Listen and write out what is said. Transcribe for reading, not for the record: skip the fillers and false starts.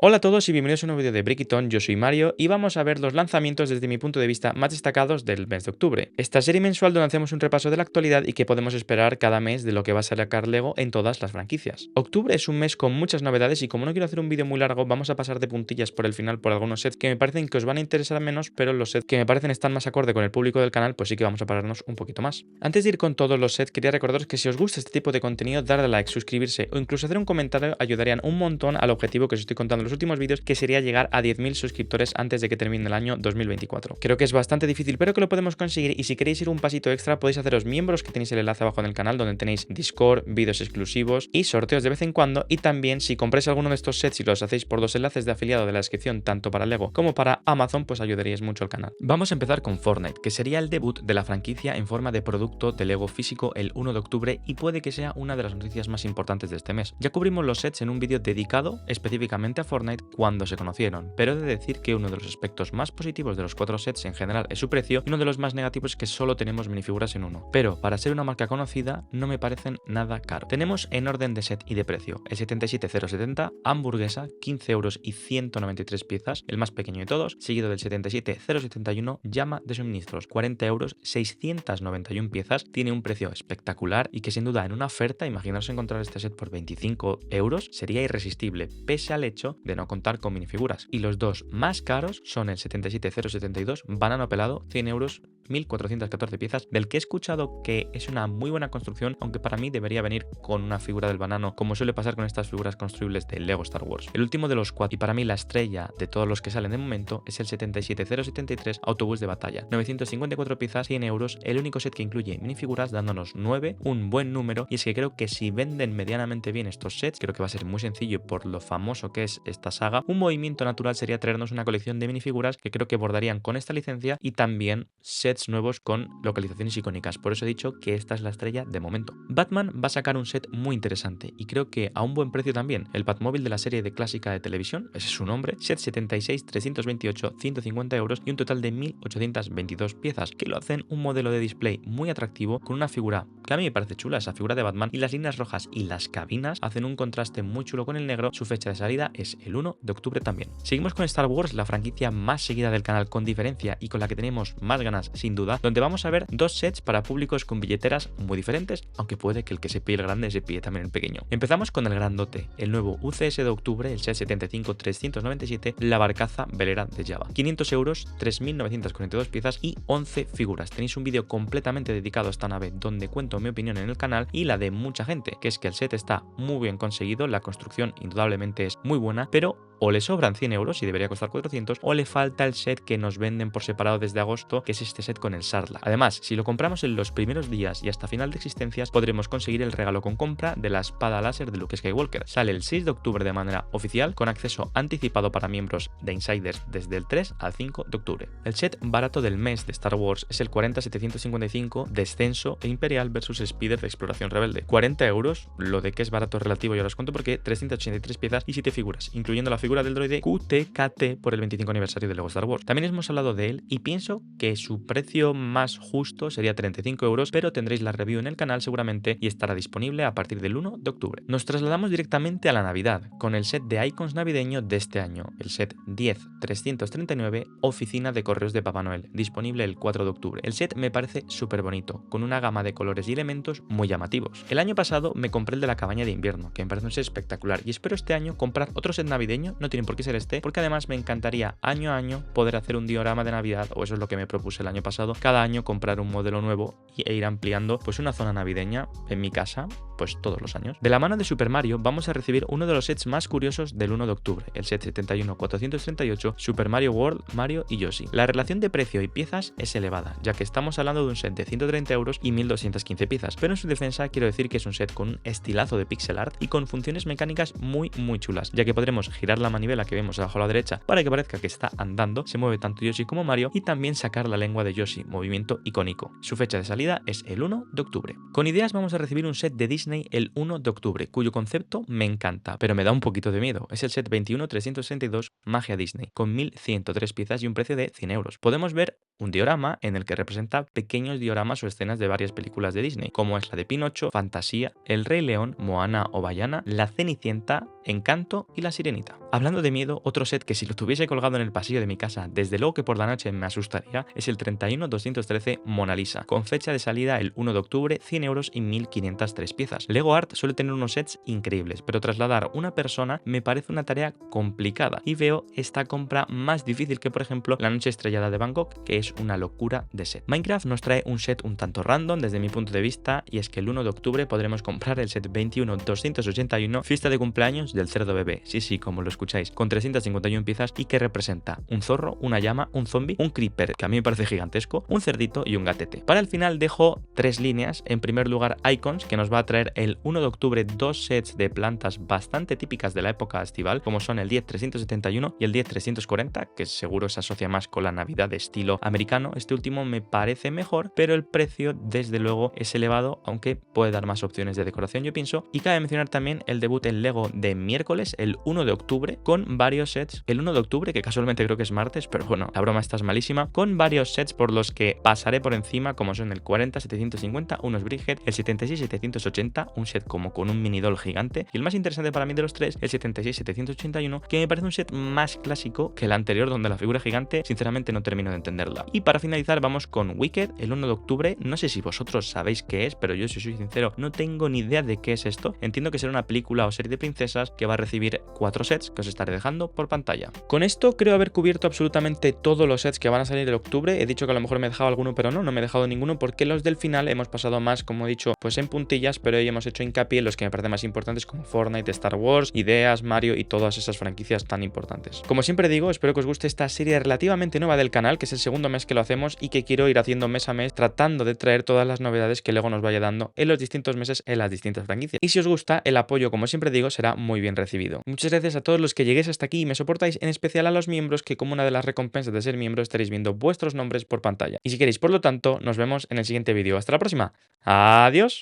Hola a todos y bienvenidos a un nuevo vídeo de Breakiton, yo soy Mario y vamos a ver los lanzamientos desde mi punto de vista más destacados del mes de octubre. Esta serie mensual donde hacemos un repaso de la actualidad y que podemos esperar cada mes de lo que va a sacar LEGO en todas las franquicias. Octubre es un mes con muchas novedades y como no quiero hacer un vídeo muy largo vamos a pasar de puntillas por el final por algunos sets que me parecen que os van a interesar menos, pero los sets que me parecen están más acorde con el público del canal pues sí que vamos a pararnos un poquito más. Antes de ir con todos los sets quería recordaros que si os gusta este tipo de contenido darle a like, suscribirse o incluso hacer un comentario ayudarían un montón al objetivo que os estoy contando en los últimos vídeos, que sería llegar a 10.000 suscriptores antes de que termine el año 2024. Creo que es bastante difícil, pero que lo podemos conseguir, y si queréis ir un pasito extra podéis haceros miembros, que tenéis el enlace abajo en el canal donde tenéis Discord, vídeos exclusivos y sorteos de vez en cuando. Y también si compráis alguno de estos sets y los hacéis por los enlaces de afiliado de la descripción tanto para LEGO como para Amazon, pues ayudaríais mucho al canal. Vamos a empezar con Fortnite, que sería el debut de la franquicia en forma de producto de LEGO físico el 1 de octubre y puede que sea una de las noticias más importantes de este mes. Ya cubrimos los sets en un vídeo dedicado específicamente a Fortnite cuando se conocieron, pero he de decir que uno de los aspectos más positivos de los 4 sets en general es su precio y uno de los más negativos es que solo tenemos minifiguras en uno. Pero para ser una marca conocida no me parecen nada caro. Tenemos en orden de set y de precio el 77070 hamburguesa, 15 euros y 193 piezas, el más pequeño de todos, seguido del 77071 llama de suministros, 40 euros, 691 piezas, tiene un precio espectacular y que sin duda en una oferta, imaginaros encontrar este set por 25 euros, sería irresistible, pese al hecho de no contar con minifiguras. Y los dos más caros son el 77072 banano pelado, 100 euros, 1414 piezas, del que he escuchado que es una muy buena construcción, aunque para mí debería venir con una figura del banano, como suele pasar con estas figuras construibles de LEGO Star Wars. El último de los 4, y para mí la estrella de todos los que salen de momento, es el 77073 autobús de batalla, 954 piezas, 100 euros, el único set que incluye minifiguras, dándonos 9, un buen número. Y es que creo que si venden medianamente bien estos sets, creo que va a ser muy sencillo por lo famoso que es esta saga. Un movimiento natural sería traernos una colección de minifiguras que creo que bordarían con esta licencia y también sets nuevos con localizaciones icónicas. Por eso he dicho que esta es la estrella de momento. Batman va a sacar un set muy interesante y creo que a un buen precio también. El Batmóvil de la serie de clásica de televisión, ese es su nombre, set 76 328 150 euros y un total de 1822 piezas, que lo hacen un modelo de display muy atractivo con una figura que a mí me parece chula, esa figura de Batman, y las líneas rojas y las cabinas hacen un contraste muy chulo con el negro. Su fecha de salida es el 1 de octubre también. Seguimos con Star Wars, la franquicia más seguida del canal con diferencia y con la que tenemos más ganas sin duda, donde vamos a ver dos sets para públicos con billeteras muy diferentes, aunque puede que el que se pille el grande se pille también el pequeño. Empezamos con el grandote, el nuevo UCS de octubre, el set 75397, la barcaza velera de Java, 500 euros, 3942 piezas y 11 figuras. Tenéis un vídeo completamente dedicado a esta nave donde cuento mi opinión en el canal y la de mucha gente, que es que el set está muy bien conseguido, la construcción indudablemente es muy buena, pero o le sobran 100 euros y debería costar 400, o le falta el set que nos venden por separado desde agosto, que es este set con el Sarlacc. Además, si lo compramos en los primeros días y hasta final de existencias, podremos conseguir el regalo con compra de la espada láser de Luke Skywalker. Sale el 6 de octubre de manera oficial, con acceso anticipado para miembros de Insiders desde el 3 al 5 de octubre. El set barato del mes de Star Wars es el 40755 Descenso e Imperial vs Speeder de Exploración Rebelde. 40 euros, lo de que es barato es relativo, ya os cuento porque 383 piezas y 7 figuras, incluyendo la figura del droide QTKT por el 25 aniversario de LEGO Star Wars. También hemos hablado de él y pienso que su precio más justo sería 35 euros, pero tendréis la review en el canal seguramente y estará disponible a partir del 1 de octubre. Nos trasladamos directamente a la Navidad con el set de Icons navideño de este año, el set 10339 Oficina de Correos de Papá Noel, disponible el 4 de octubre. El set me parece súper bonito, con una gama de colores y elementos muy llamativos. El año pasado me compré el de la cabaña de invierno, que me parece un set espectacular, y espero este año comprar otro set navideño, no tiene por qué ser este, porque además me encantaría año a año poder hacer un diorama de Navidad, o eso es lo que me propuse el año pasado, cada año comprar un modelo nuevo e ir ampliando pues una zona navideña en mi casa pues todos los años. De la mano de Super Mario vamos a recibir uno de los sets más curiosos del 1 de octubre, el set 71438 Super Mario World, Mario y Yoshi. La relación de precio y piezas es elevada, ya que estamos hablando de un set de 130 euros y 1215 piezas, pero en su defensa quiero decir que es un set con un estilazo de pixel art y con funciones mecánicas muy chulas, ya que podremos girar la manivela que vemos abajo a la derecha para que parezca que está andando, se mueve tanto Yoshi como Mario, y también sacar la lengua de Yoshi, movimiento icónico. Su fecha de salida es el 1 de octubre. Con ideas vamos a recibir un set de Disney el 1 de octubre, cuyo concepto me encanta, pero me da un poquito de miedo. Es el set 21362 Magia Disney, con 1103 piezas y un precio de 100 euros. Podemos ver un diorama en el que representa pequeños dioramas o escenas de varias películas de Disney, como es la de Pinocho, Fantasía, El Rey León, Moana o Vaiana, La Cenicienta, Encanto y La Sirenita. Hablando de miedo, otro set que si lo tuviese colgado en el pasillo de mi casa, desde luego que por la noche me asustaría, es el 31213 Mona Lisa, con fecha de salida el 1 de octubre, 100 euros y 1503 piezas. Lego Art suele tener unos sets increíbles, pero trasladar una persona me parece una tarea complicada y veo esta compra más difícil que por ejemplo la noche estrellada de Van Gogh, que es una locura de set. Minecraft nos trae un set un tanto random desde mi punto de vista, y es que el 1 de octubre podremos comprar el set 21281 Fiesta de cumpleaños del cerdo bebé, sí, como lo escucháis, con 351 piezas y que representa un zorro, una llama, un zombie, un creeper, que a mí me parece gigantesco, un cerdito y un gatete. Para el final dejo 3 líneas. En primer lugar, Icons, que nos va a traer el 1 de octubre 2 sets de plantas bastante típicas de la época estival, como son el 10371 y el 10340, que seguro se asocia más con la Navidad de estilo americano. Este último me parece mejor, pero el precio desde luego es elevado, aunque puede dar más opciones de decoración, yo pienso. Y cabe mencionar también el debut en Lego de miércoles, el 1 de octubre, con varios sets. El 1 de octubre, que casualmente creo que es martes, pero bueno, la broma esta es malísima, con varios sets por los que pasaré por encima, como son el 40750, unos Bridget, el 76780, un set como con un mini doll gigante, y el más interesante para mí de los tres, el 76781, que me parece un set más clásico que el anterior, donde la figura gigante sinceramente no termino de entenderla. Y para finalizar vamos con Wicked, el 1 de octubre. No sé si vosotros sabéis qué es, pero yo, si soy sincero, no tengo ni idea de qué es esto. Entiendo que será una película o serie de princesas que va a recibir 4 sets que os estaré dejando por pantalla. Con esto creo haber cubierto absolutamente todos los sets que van a salir en octubre. He dicho que a lo mejor me he dejado alguno, pero no me he dejado ninguno, porque los del final hemos pasado más, como he dicho, pues en puntillas, pero hoy hemos hecho hincapié en los que me parecen más importantes, como Fortnite, Star Wars, Ideas, Mario y todas esas franquicias tan importantes. Como siempre digo, espero que os guste esta serie relativamente nueva del canal, que es el segundo mes que lo hacemos y que quiero ir haciendo mes a mes, tratando de traer todas las novedades que Lego nos vaya dando en los distintos meses en las distintas franquicias. Y si os gusta, el apoyo, como siempre digo, será muy bien recibido. Muchas gracias a todos los que lleguéis hasta aquí y me soportáis, en especial a los miembros, que como una de las recompensas de ser miembro estaréis viendo vuestros nombres por pantalla. Y si queréis, por lo tanto, nos vemos en el siguiente vídeo. Hasta la próxima. Adiós.